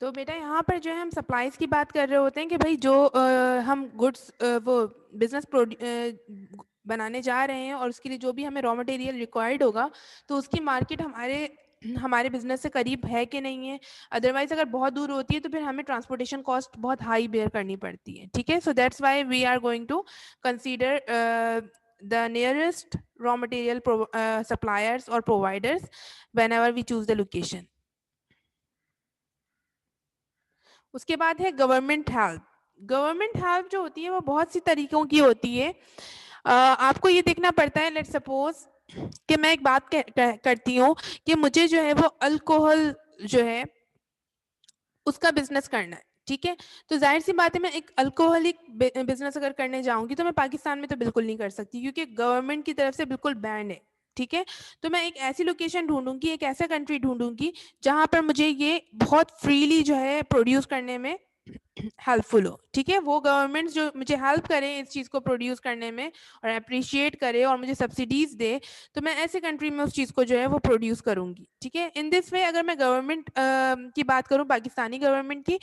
तो बेटा यहाँ पर जो है हम सप्लाईज की बात कर रहे होते हैं कि भाई जो हम गुड्स वो बिजनेस बनाने जा रहे हैं और उसके लिए जो भी हमें रॉ मटेरियल रिक्वायर्ड होगा तो उसकी मार्केट हमारे हमारे बिजनेस से करीब है कि नहीं है। अदरवाइज अगर बहुत दूर होती है तो फिर हमें ट्रांसपोर्टेशन कॉस्ट बहुत हाई बेयर करनी पड़ती है। ठीक है, so that's why we are going to consider the nearest raw material suppliers or providers whenever we choose the location. उसके बाद है गवर्नमेंट हेल्प। गवर्नमेंट हेल्प जो होती है वो बहुत सी तरीकों की होती है। आपको ये देखना पड़ता है, लेट सपोज कि मैं एक बात करती हूँ कि मुझे जो है वो अल्कोहल जो है उसका बिजनेस करना है। ठीक है, तो जाहिर सी बात है मैं एक अल्कोहलिक बिजनेस अगर करने जाऊंगी तो मैं पाकिस्तान में तो बिल्कुल नहीं कर सकती क्योंकि गवर्नमेंट की तरफ से बिल्कुल बैन है। ठीक है, तो मैं एक ऐसी लोकेशन ढूंढूंगी, एक ऐसा कंट्री ढूंढूंगी जहां पर मुझे ये बहुत फ्रीली जो है प्रोड्यूस करने में हेल्पफुल हो। ठीक है, वो गवर्नमेंट जो मुझे हेल्प करे इस चीज़ को प्रोड्यूस करने में और अप्रिशिएट करे और मुझे सब्सिडीज दे, तो मैं ऐसे कंट्री में उस चीज़ को जो है वो प्रोड्यूस करूंगी। ठीक है, इन दिस वे अगर मैं गवर्नमेंट की बात करूं, पाकिस्तानी गवर्नमेंट की,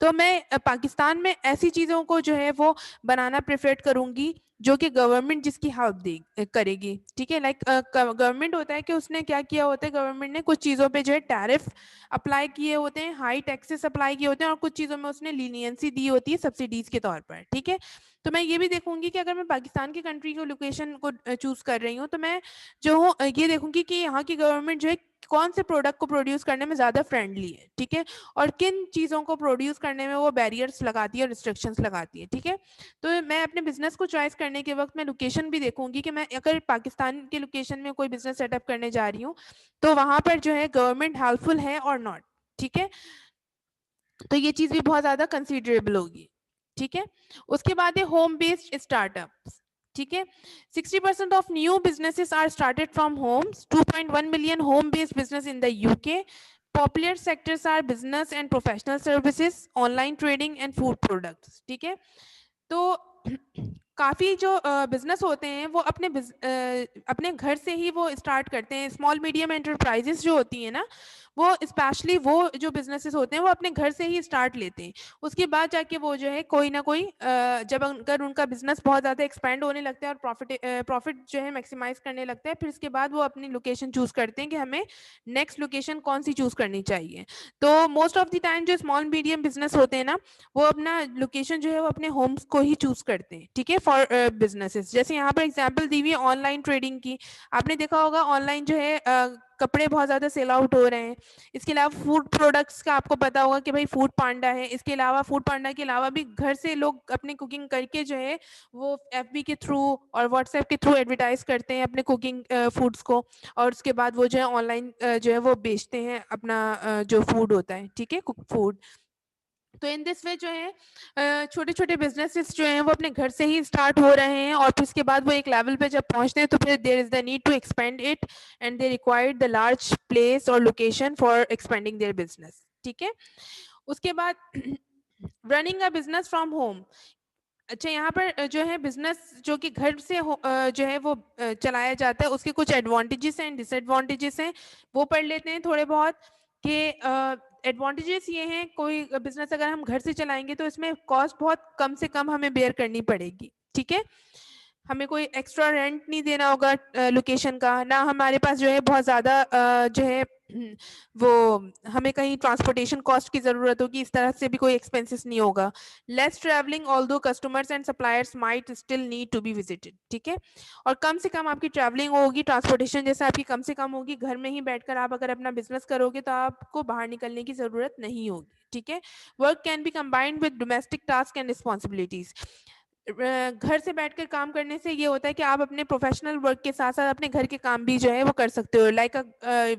तो मैं पाकिस्तान में ऐसी चीज़ों को जो है वो बनाना प्रेफर करूंगी जो कि गवर्नमेंट जिसकी हेल्प दे करेगी। ठीक है, लाइक गवर्नमेंट होता है कि उसने क्या किया होता है, गवर्नमेंट ने कुछ चीज़ों पे जो है टैरिफ अप्लाई किए होते हैं, हाई टैक्सेस अप्लाई किए होते हैं और कुछ चीज़ों में उसने लीनियंसी दी होती है सब्सिडीज के तौर पर। ठीक है, तो मैं ये भी देखूंगी कि अगर मैं पाकिस्तान की कंट्री को लोकेशन को चूज कर रही हूँ तो मैं जो हूँ ये देखूंगी कि यहाँ की गवर्नमेंट जो है कौन से प्रोडक्ट को प्रोड्यूस करने में ज़्यादा फ्रेंडली है। ठीक है, और किन चीज़ों को प्रोड्यूस करने में वो बैरियर्स लगाती है, रिस्ट्रिक्शंस लगाती है। ठीक है, तो मैं अपने बिजनेस को चॉइस करने के वक्त मैं लोकेशन भी देखूंगी कि मैं अगर पाकिस्तान के लोकेशन में कोई बिजनेस सेटअप करने जा रही हूँ तो वहां पर जो है गवर्नमेंट हेल्पफुल है और नॉट। ठीक है, तो ये चीज भी बहुत ज्यादा कंसिडरेबल होगी। ठीक है, उसके बाद है होम बेस्ड स्टार्टअप्स। ठीक है, 60% of new businesses are started from homes, 2.1 million home based business in the UK. Popular sectors are business and professional services, online trading and food products. ठीक है, तो काफ़ी जो बिजनेस होते हैं वो अपने घर से ही वो स्टार्ट करते हैं। स्मॉल मीडियम एंटरप्राइजेस जो होती हैं ना, वो स्पेशली वो जो बिजनेसेस होते हैं वो अपने घर से ही स्टार्ट लेते हैं। उसके बाद जाके वो जो है कोई ना कोई जब अगर उनका बिजनेस बहुत ज़्यादा एक्सपेंड होने लगता है और प्रॉफिट जो है मैक्सिमाइज करने लगता है, फिर उसके बाद वो अपनी लोकेशन चूज करते हैं कि हमें नेक्स्ट लोकेशन कौन सी चूज करनी चाहिए। तो मोस्ट ऑफ द टाइम जो स्मॉल मीडियम बिजनेस होते हैं ना, वो अपना लोकेशन जो है वो अपने होम्स को ही चूज करते हैं। ठीक है, फॉर बिजनेसेस। जैसे यहाँ पर एग्जांपल दी हुई है ऑनलाइन ट्रेडिंग की, आपने देखा होगा ऑनलाइन जो है कपड़े बहुत ज़्यादा सेल आउट हो रहे हैं। इसके अलावा फूड प्रोडक्ट्स का आपको पता होगा कि भाई फूड पांडा है। इसके अलावा फूड पांडा के अलावा भी घर से लोग अपनी कुकिंग करके जो है वो एफबी के थ्रू और व्हाट्सएप के थ्रू एडवर्टाइज करते हैं अपने कुकिंग फूड्स को, और उसके बाद वो जो है ऑनलाइन जो है वो बेचते हैं अपना जो फूड होता है। ठीक है, कुक फूड। तो इन दिस वे जो है छोटे छोटे बिजनेसेस जो हैं वो अपने घर से ही स्टार्ट हो रहे हैं और फिर उसके बाद वो एक लेवल पे जब पहुंचते हैं तो फिर there is the need to expand it and they required the large place और location for expanding their business. ठीक है, उसके बाद running a business from home. अच्छा, यहाँ पर जो है बिजनेस जो कि घर से जो है वो चलाया जाता है, उसके कुछ एडवांटेजेस हैं, डिसएडवांटेजेस हैं, वो पढ़ लेते हैं थोड़े बहुत। कि एडवांटेजेस ये हैं, कोई बिजनेस अगर हम घर से चलाएंगे तो इसमें कॉस्ट बहुत कम से कम हमें बेयर करनी पड़ेगी। ठीक है, हमें कोई एक्स्ट्रा रेंट नहीं देना होगा लोकेशन का, ना हमारे पास जो है बहुत ज़्यादा जो है वो हमें कहीं ट्रांसपोर्टेशन कॉस्ट की ज़रूरत होगी, इस तरह से भी कोई एक्सपेंसेस नहीं होगा। Less travelling although customers and suppliers might still need to be visited. ठीक है, और कम से कम आपकी ट्रैवलिंग होगी, ट्रांसपोर्टेशन जैसे आपकी कम से कम होगी। घर में ही बैठकर आप अगर अपना बिजनेस करोगे तो आपको बाहर निकलने की ज़रूरत नहीं होगी। ठीक है, work can be combined with domestic task and responsibilities. घर से बैठकर काम करने से ये होता है कि आप अपने प्रोफेशनल वर्क के साथ साथ अपने घर के काम भी जो है वो कर सकते हो। लाइक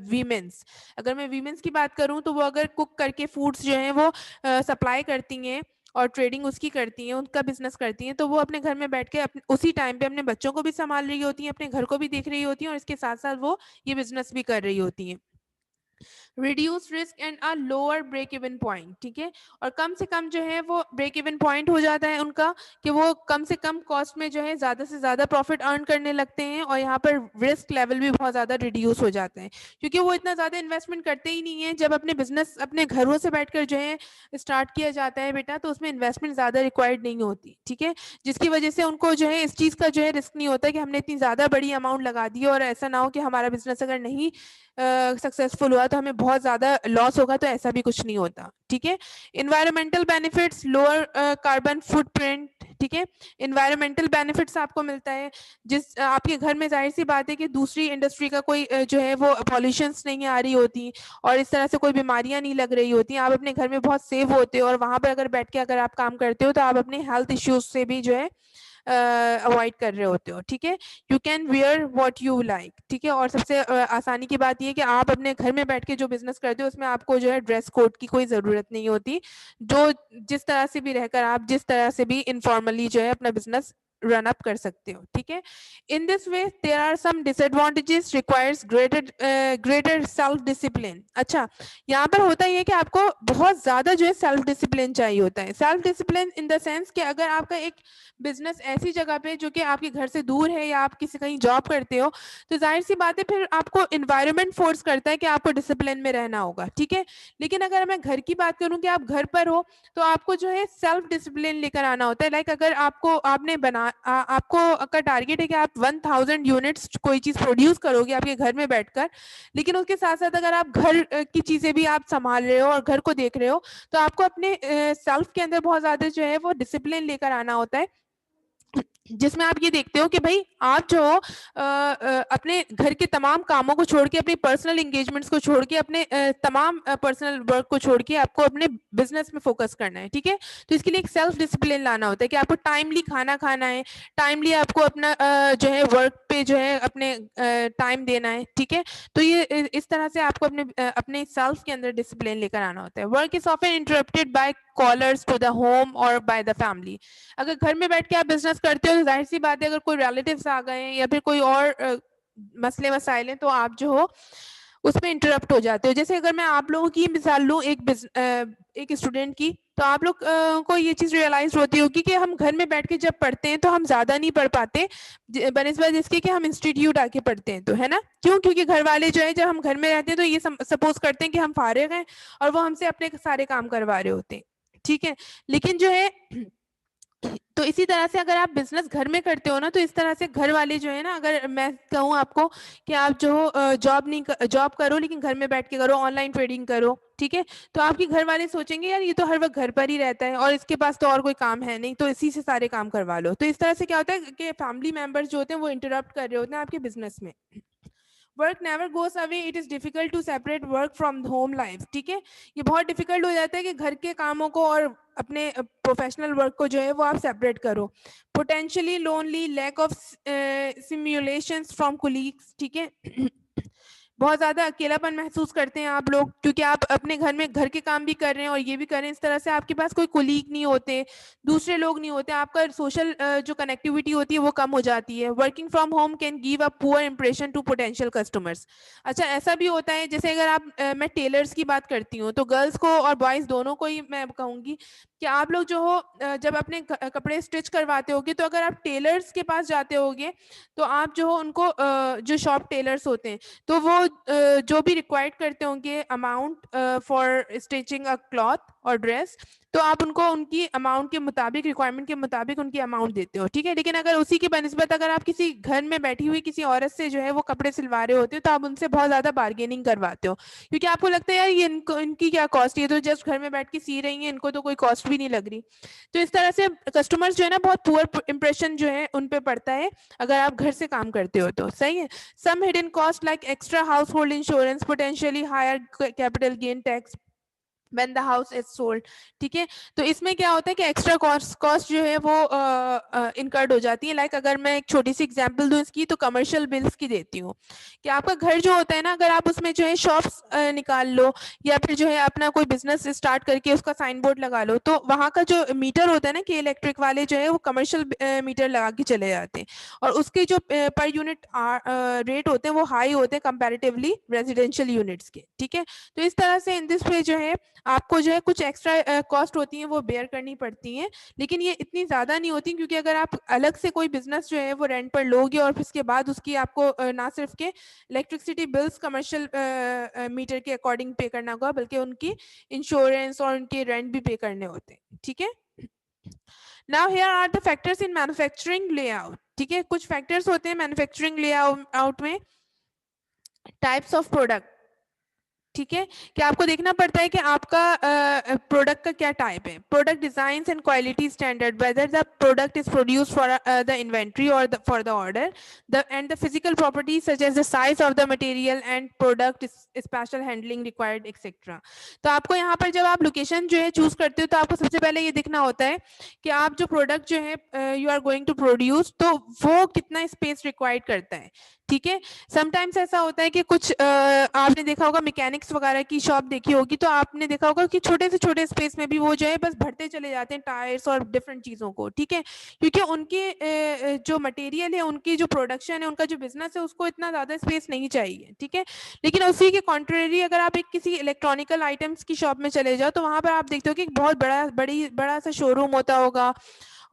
वीमेंस, अगर मैं वीमेंस की बात करूं तो वो अगर कुक करके फूड्स जो हैं वो सप्लाई करती हैं और ट्रेडिंग उसकी करती हैं, उनका बिजनेस करती हैं, तो वो अपने घर में बैठ के उसी टाइम पे अपने बच्चों को भी संभाल रही होती हैं, अपने घर को भी देख रही होती हैं और इसके साथ साथ वो ये बिजनेस भी कर रही होती हैं। Reduce risk and a lower break even point, ठीक है, और कम से कम जो है वो ब्रेक इवन पॉइंट हो जाता है उनका, कि वो कम से कम कॉस्ट में जो है ज्यादा से ज्यादा प्रॉफिट अर्न करने लगते हैं, और यहाँ पर रिस्क लेवल भी बहुत ज्यादा रिड्यूस हो जाते हैं, क्योंकि वो इतना ज्यादा इन्वेस्टमेंट करते ही नहीं है। जब अपने बिजनेस अपने घरों से बैठकर जो है स्टार्ट किया जाता है बेटा, तो उसमें इन्वेस्टमेंट ज्यादा रिक्वायर्ड नहीं होती, ठीक है, जिसकी वजह से उनको जो है इस चीज का जो है रिस्क नहीं होता कि हमने इतनी ज्यादा बड़ी अमाउंट लगा दी और ऐसा ना हो कि हमारा बिजनेस अगर नहीं सक्सेसफुल हुआ तो हमें बहुत ज्यादा लॉस होगा, तो ऐसा भी कुछ नहीं होता, ठीक है। Environmental benefits, lower carbon footprint, ठीक है, इन्वायरमेंटल बेनिफिट्स आपको मिलता है, जिस आपके घर में जाहिर सी बात है कि दूसरी इंडस्ट्री का कोई जो है वो पॉल्यूशंस नहीं आ रही होती, और इस तरह से कोई बीमारियां नहीं लग रही होती, आप अपने घर में बहुत सेफ होते हो, और वहां पर अगर बैठ के अगर आप काम करते हो तो आप अपने हेल्थ इश्यूज से भी जो है अवॉइड कर रहे होते हो, ठीक है। You can wear what you like, ठीक है, और सबसे आसानी की बात ये कि आप अपने घर में बैठ के जो बिजनेस करते हो उसमें आपको जो है ड्रेस कोड की कोई जरूरत नहीं होती, जो जिस तरह से भी रहकर आप जिस तरह से भी इनफॉर्मली जो है अपना बिजनेस रन अप कर सकते हो, ठीक है। In this way there are some disadvantages, requires greater self discipline. अच्छा, यहाँ पर होता ही है कि आपको बहुत ज्यादा जो है सेल्फ डिसिप्लिन चाहिए होता है। Self discipline in the sense कि अगर आपका एक बिजनेस ऐसी जगह पे जो कि आपके घर से दूर है, या आप किसी कहीं जॉब करते हो, तो जाहिर सी बात है फिर आपको इन्वायरमेंट फोर्स करता है कि आपको डिसिप्लिन में रहना होगा, ठीक है। लेकिन अगर मैं घर की बात करूं कि आप घर पर हो, तो आपको जो है सेल्फ डिसिप्लिन लेकर आना होता है। लाइक अगर आपको आपने आपको का टारगेट है कि आप 1000 यूनिट्स कोई चीज प्रोड्यूस करोगे आपके घर में बैठकर, लेकिन उसके साथ साथ अगर आप घर की चीजें भी आप संभाल रहे हो और घर को देख रहे हो, तो आपको अपने सेल्फ के अंदर बहुत ज्यादा जो है वो डिसिप्लिन लेकर आना होता है, जिसमें आप ये देखते हो कि भाई आप जो अपने घर के तमाम कामों को छोड़ के, अपने पर्सनल एंगेजमेंट्स को छोड़ के, अपने तमाम पर्सनल वर्क को छोड़ के आपको अपने बिजनेस में फोकस करना है, ठीक है। तो इसके लिए एक सेल्फ डिसिप्लिन लाना होता है कि आपको टाइमली खाना खाना है, टाइमली आपको अपना जो है वर्क पे जो है अपने टाइम देना है, ठीक है। तो ये इस तरह से आपको अपने सेल्फ के अंदर डिसिप्लिन लेकर आना होता है। Work is often interrupted by callers to the home और बाय द फैमिली। अगर घर में बैठ के आप बिजनेस करते हो तो जाहिर सी बात है अगर कोई रिलेटिव्स आ गए हैं या फिर कोई और मसले मसाइल हैं, तो आप जो हो उसमें इंटरप्ट हो जाते हो। जैसे अगर मैं आप लोगों की मिसाल लूँ एक स्टूडेंट की, तो आप लोग को ये चीज रियलाइज होती होगी कि हम घर में बैठ के जब पढ़ते हैं तो हम ज्यादा नहीं पढ़ पाते बनिस्बत इसके कि हम इंस्टीट्यूट आके पढ़ते हैं, तो है ना। क्यों? क्योंकि घर वाले जो है जब हम घर में रहते हैं तो ये सपोज करते हैं कि हम फारिग हैं और वो हमसे अपने सारे काम करवा रहे होते हैं, ठीक है। लेकिन जो है तो इसी तरह से अगर आप बिजनेस घर में करते हो ना, तो इस तरह से घर वाले जो है ना, अगर मैं कहूँ आपको कि आप जो जॉब करो लेकिन घर में बैठ के करो, ऑनलाइन ट्रेडिंग करो, ठीक है, तो आपके घर वाले सोचेंगे यार ये तो हर वक्त घर पर ही रहता है और इसके पास तो और कोई काम है नहीं, तो इसी से सारे काम करवा लो। तो इस तरह से क्या होता है कि फैमिली मेंबर्स जो होते हैं वो इंटरप्ट कर रहे होते हैं आपके बिजनेस में। Work never goes away, it is difficult to separate work from home life, ठीक है। ये बहुत डिफिकल्ट हो जाता है कि घर के कामों को और अपने प्रोफेशनल वर्क को जो है वो आप सेपरेट करो। Potentially lonely, lack of simulations from colleagues, ठीक है। बहुत ज्यादा अकेलापन महसूस करते हैं आप लोग, क्योंकि आप अपने घर में घर के काम भी कर रहे हैं और ये भी कर रहे हैं। इस तरह से आपके पास कोई कोलीग नहीं होते, दूसरे लोग नहीं होते, आपका सोशल जो कनेक्टिविटी होती है वो कम हो जाती है। Working from home can give a poor impression to potential customers. अच्छा, ऐसा भी होता है जैसे अगर आप मैं टेलर्स की बात करती हूँ, तो गर्ल्स को और बॉयज दोनों को ही मैं कहूँगी कि आप लोग जो हो जब अपने कपड़े स्टिच करवाते होगे, तो अगर आप टेलर्स के पास जाते होगे तो आप जो हो उनको जो शॉप टेलर्स होते हैं, तो वो जो भी रिक्वायर्ड करते होंगे amount for stitching a cloth और ड्रेस, तो आप उनको उनकी अमाउंट के मुताबिक, रिक्वायरमेंट के मुताबिक उनकी अमाउंट देते हो, ठीक है। लेकिन अगर उसी की बनिस्बत अगर आप किसी घर में बैठी हुई किसी औरत से जो है वो कपड़े सिलवा रहे होते हो, तो आप उनसे बहुत ज्यादा बार्गेनिंग करवाते हो, क्योंकि आपको लगता है यार ये इनकी क्या कॉस्ट, ये तो जस्ट घर में बैठ के सी रही है, इनको तो कोई कॉस्ट भी नहीं लग रही। तो इस तरह से कस्टमर्स जो है ना बहुत पुअर इंप्रेशन जो है उन पे पड़ता है अगर आप घर से काम करते हो, तो सही है। Some hidden cost like extra household insurance, potentially higher capital gain tax, when the house is sold, ठीक है। तो इसमें क्या होता है कि एक्स्ट्रा कॉस्ट जो है वो इनकर्ड हो जाती है। लाइक अगर मैं एक छोटी सी एग्जांपल दूं इसकी, तो कमर्शियल बिल्स की देती हूँ कि आपका घर जो होता है ना, अगर आप उसमें जो है शॉप्स निकाल लो या फिर जो है अपना कोई बिजनेस स्टार्ट करके उसका साइन बोर्ड लगा लो, तो वहाँ का जो मीटर होता है ना, कि इलेक्ट्रिक वाले जो है वो कमर्शियल मीटर लगा के चले जाते हैं, और उसके जो पर यूनिट रेट होते हैं वो हाई होते हैं कंपैरेटिवली रेजिडेंशियल यूनिट्स के, ठीक है। तो इस तरह से इन दिस वे जो है आपको जो है कुछ एक्स्ट्रा कॉस्ट होती है वो बेयर करनी पड़ती हैं, लेकिन ये इतनी ज़्यादा नहीं होती, क्योंकि अगर आप अलग से कोई बिजनेस जो है वो रेंट पर लोगे और फिर उसके बाद उसकी आपको ना सिर्फ के इलेक्ट्रिसिटी बिल्स कमर्शियल मीटर के अकॉर्डिंग पे करना होगा, बल्कि उनकी इंश्योरेंस और उनके रेंट भी पे करने होते हैं, ठीक है। Now here are the factors in manufacturing layout, ठीक है। कुछ फैक्टर्स होते हैं मैन्युफैक्चरिंग लेआउट में। टाइप्स ऑफ प्रोडक्ट, ठीक है, कि आपको देखना पड़ता है कि आपका प्रोडक्ट का क्या टाइप है। Product design and quality standard, whether the product is produced for the inventory और for the order, and the physical properties such as the size of the material and product special handling required etcetera. तो आपको यहाँ पर जब आप location जो है choose करते हो, तो आपको सबसे पहले ये देखना होता है कि आप जो प्रोडक्ट जो है you are going to produce, तो वो कितना स्पेस रिक्वायर्ड करता है, ठीक है। समटाइम्स ऐसा होता है कि कुछ आपने देखा होगा, मैकेनिक्स वगैरह की शॉप देखी होगी, तो आपने देखा होगा कि छोटे से छोटे स्पेस में भी वो जो है बस भरते चले जाते हैं टायर्स और डिफरेंट चीज़ों को, ठीक है, क्योंकि उनके जो मटेरियल है, उनकी जो प्रोडक्शन है, उनका जो बिजनेस है, उसको इतना ज़्यादा स्पेस नहीं चाहिए, ठीक है। लेकिन उसी के कॉन्ट्रेरी अगर आप एक किसी इलेक्ट्रॉनिकल आइटम्स की शॉप में चले जाओ, तो वहाँ पर आप देखते हो कि एक बहुत बड़ा सा शोरूम होता होगा,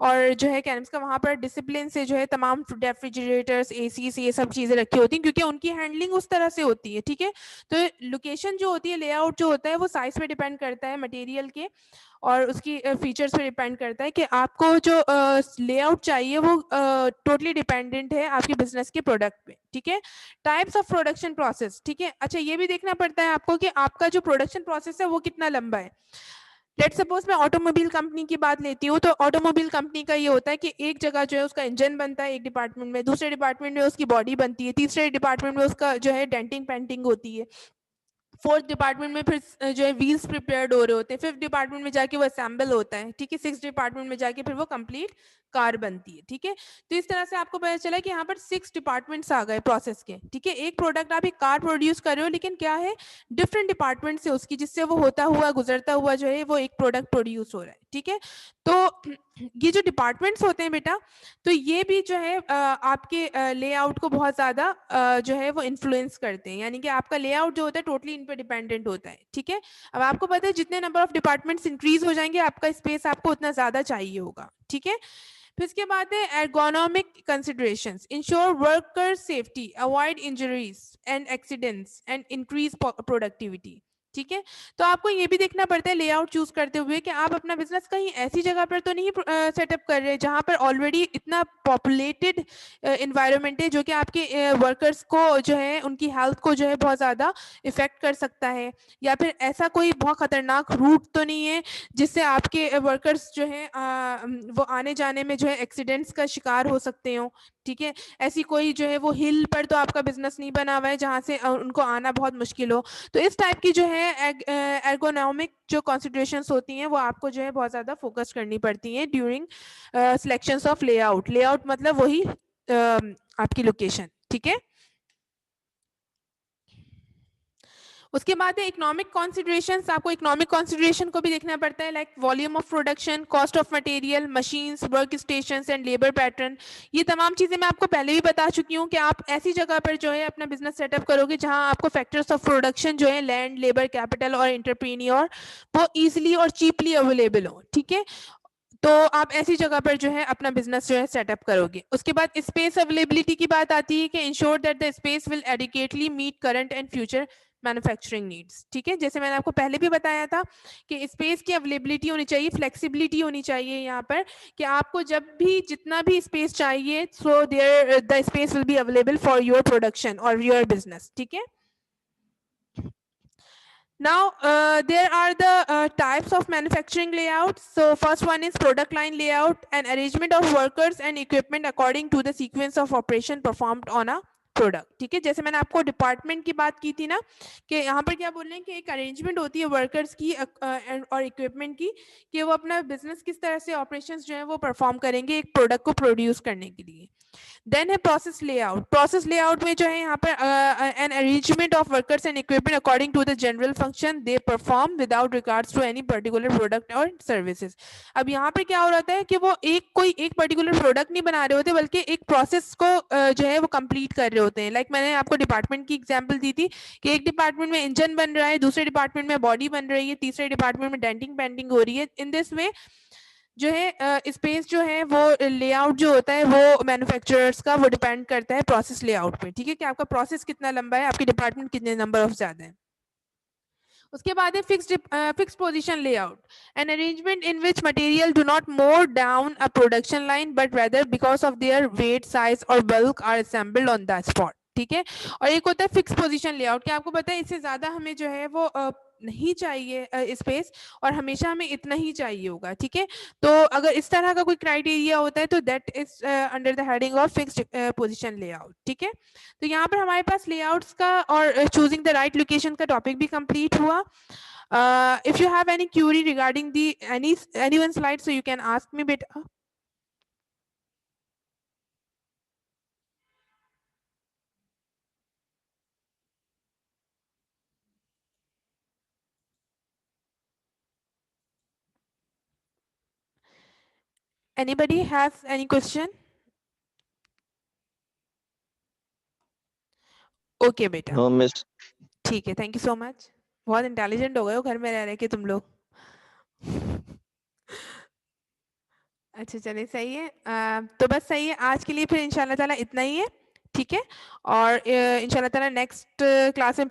और जो है कैनम्स का वहाँ पर डिसिप्लिन से जो है तमाम रेफ्रिजरेटर्स, एसी ये सब चीज़ें रखी होती हैं, क्योंकि उनकी हैंडलिंग उस तरह से होती है, ठीक है। तो लोकेशन जो होती है, लेआउट जो होता है, वो साइज पे डिपेंड करता है मटेरियल के, और उसकी फीचर्स पे डिपेंड करता है कि आपको जो लेआउट चाहिए वो टोटली डिपेंडेंट है आपके बिजनेस के प्रोडक्ट पे, ठीक है। टाइप्स ऑफ प्रोडक्शन प्रोसेस, ठीक है। अच्छा, ये भी देखना पड़ता है आपको कि आपका जो प्रोडक्शन प्रोसेस है वो कितना लंबा है। लेट्स सपोज मैं ऑटोमोबाइल कंपनी की बात लेती हूँ, तो ऑटोमोबाइल कंपनी का ये होता है कि एक जगह जो है उसका इंजन बनता है एक डिपार्टमेंट में, दूसरे डिपार्टमेंट में उसकी बॉडी बनती है, तीसरे डिपार्टमेंट में उसका जो है डेंटिंग पेंटिंग होती है, फोर्थ डिपार्टमेंट में फिर जो है व्हील्स प्रिपेयर्ड हो रहे होते हैं, फिफ्थ डिपार्टमेंट में जाके वो असेंबल होता है, ठीक है, सिक्स डिपार्टमेंट में जाके फिर वो कंप्लीट कार बनती है, ठीक है। तो इस तरह से आपको पता चला कि यहाँ पर 6 डिपार्टमेंट्स आ गए प्रोसेस के, ठीक है। एक प्रोडक्ट आप एक कार प्रोड्यूस कर रहे हो, लेकिन क्या है, डिफरेंट डिपार्टमेंट से उसकी, जिससे वो होता हुआ गुजरता हुआ जो है वो एक प्रोडक्ट प्रोड्यूस हो रहा है, ठीक है। तो ये जो डिपार्टमेंट्स होते हैं बेटा, तो ये भी जो है आपके लेआउट को बहुत ज़्यादा जो है वो इन्फ्लुएंस करते हैं, यानी कि आपका लेआउट जो होता है टोटली इन पे डिपेंडेंट होता है, ठीक है। अब आपको पता है जितने नंबर ऑफ डिपार्टमेंट्स इंक्रीज हो जाएंगे, आपका स्पेस आपको उतना ज़्यादा चाहिए होगा, ठीक है। फिर इसके बाद है ergonomic considerations, ensure worker safety, avoid injuries and accidents and increase productivity, ठीक है। तो आपको ये भी देखना पड़ता है लेआउट चूज करते हुए कि आप अपना बिजनेस कहीं ऐसी जगह पर तो नहीं सेटअप कर रहे जहां पर ऑलरेडी इतना पॉपुलेटेड इन्वायरमेंट है, जो कि आपके वर्कर्स को जो है उनकी हेल्थ को जो है बहुत ज़्यादा इफेक्ट कर सकता है, या फिर ऐसा कोई बहुत खतरनाक रूट तो नहीं है जिससे आपके वर्कर्स जो है वो आने जाने में जो है एक्सीडेंट्स का शिकार हो सकते हो, ठीक है। ऐसी कोई जो है वो हिल पर तो आपका बिजनेस नहीं बना हुआ है जहाँ से उनको आना बहुत मुश्किल हो। तो इस टाइप की जो है एर्गोनॉमिक जो कंसिडरेशंस होती हैं वो आपको जो है बहुत ज़्यादा फोकस करनी पड़ती हैं during selections of layout. Layout मतलब वही आपकी लोकेशन, ठीक है। उसके बाद है इकोनॉमिक कॉन्सिडरेशंस। आपको इकोनॉमिक कॉन्सिडरेशन को भी देखना पड़ता है, like volume of production, cost of material, machines, work stations and labour pattern. ये तमाम चीज़ें मैं आपको पहले भी बता चुकी हूँ कि आप ऐसी जगह पर जो है अपना बिजनेस सेटअप करोगे जहाँ आपको फैक्टर्स ऑफ प्रोडक्शन जो है लैंड, लेबर, कैपिटल और एंटरप्रेन्योर वो ईजिली और चीपली अवेलेबल हो, ठीक है। तो आप ऐसी जगह पर जो है अपना बिजनेस जो है सेटअप करोगे। उसके बाद स्पेस अवेलेबिलिटी की बात आती है कि ensure that the space will adequately meet current and future manufacturing needs, ठीक है। जैसे मैंने आपको पहले भी बताया था कि स्पेस की अवेलेबिलिटी होनी चाहिए, फ्लेक्सिबिलिटी होनी चाहिए यहाँ पर, कि आपको जब भी जितना भी स्पेस चाहिए, so there the space will be available for your production और योर बिजनेस, ठीक है। Now, there are the types of manufacturing layouts. So first one is product line layout, an arrangement of workers and equipment according to the sequence of operation performed on a product. ठीक है, जैसे मैंने आपको department की बात की थी ना, कि यहाँ पर क्या बोल रहे हैं कि एक अरेंजमेंट होती है वर्कर्स की और इक्विपमेंट की, कि वो अपना बिजनेस किस तरह से ऑपरेशंस जो है वो परफॉर्म करेंगे एक प्रोडक्ट को प्रोड्यूस करने के लिए। देन है प्रोसेस लेआउट। प्रोसेस लेआउट में जो है यहाँ पर an arrangement of workers and equipment according to the general function they perform without regards to any particular product और सर्विसेज। अब यहाँ पर क्या हो रहा है कि वो कोई एक पर्टिकुलर प्रोडक्ट नहीं बना रहे होते, बल्कि एक प्रोसेस को जो है वो कंप्लीट कर रहे होते हैं। लाइक मैंने आपको डिपार्टमेंट की एग्जांपल दी थी कि एक डिपार्टमेंट में इंजन बन रहा है, दूसरे डिपार्टमेंट में बॉडी बन रही है, तीसरे डिपार्टमेंट में डेंटिंग पेंटिंग हो रही है। इन दिस वे जो है स्पेस जो है वो लेआउट जो होता है वो मैन्युफैक्चरर्स का वो डिपेंड करता है प्रोसेस लेआउट पे। ठीक है, कि आपका प्रोसेस कितना लंबा है, आपके डिपार्टमेंट कितने नंबर ऑफ ज्यादा है। उसके बाद है fixed position layout, an arrangement in which material do not more down a production line but rather because of their weight size और bulk are assembled on the spot. ठीक है, और एक होता है फिक्स पोजीशन लेआउट, क्या आपको पता है इससे ज्यादा हमें जो है वो नहीं चाहिए स्पेस, और हमेशा हमें इतना ही चाहिए होगा। ठीक है, तो अगर इस तरह का कोई क्राइटेरिया होता है तो that is under the heading of fixed position layout. ठीक है, तो यहाँ पर हमारे पास लेआउट्स का और चूजिंग द राइट लोकेशन का टॉपिक भी कंप्लीट हुआ। If you have any Curie regarding the any one slide so you can ask me बेटा। Anybody has any question? Okay बेटा, नो मिस। ठीक है, थैंक यू सो मच। बहुत intelligent हो गए हो घर में रह रहे के तुम लोग। अच्छा चलिए सही है। तो बस सही है, आज के लिए फिर इंशाल्लाह ताला इतना ही है। ठीक है, और इंशाल्लाह ताला नेक्स्ट क्लास में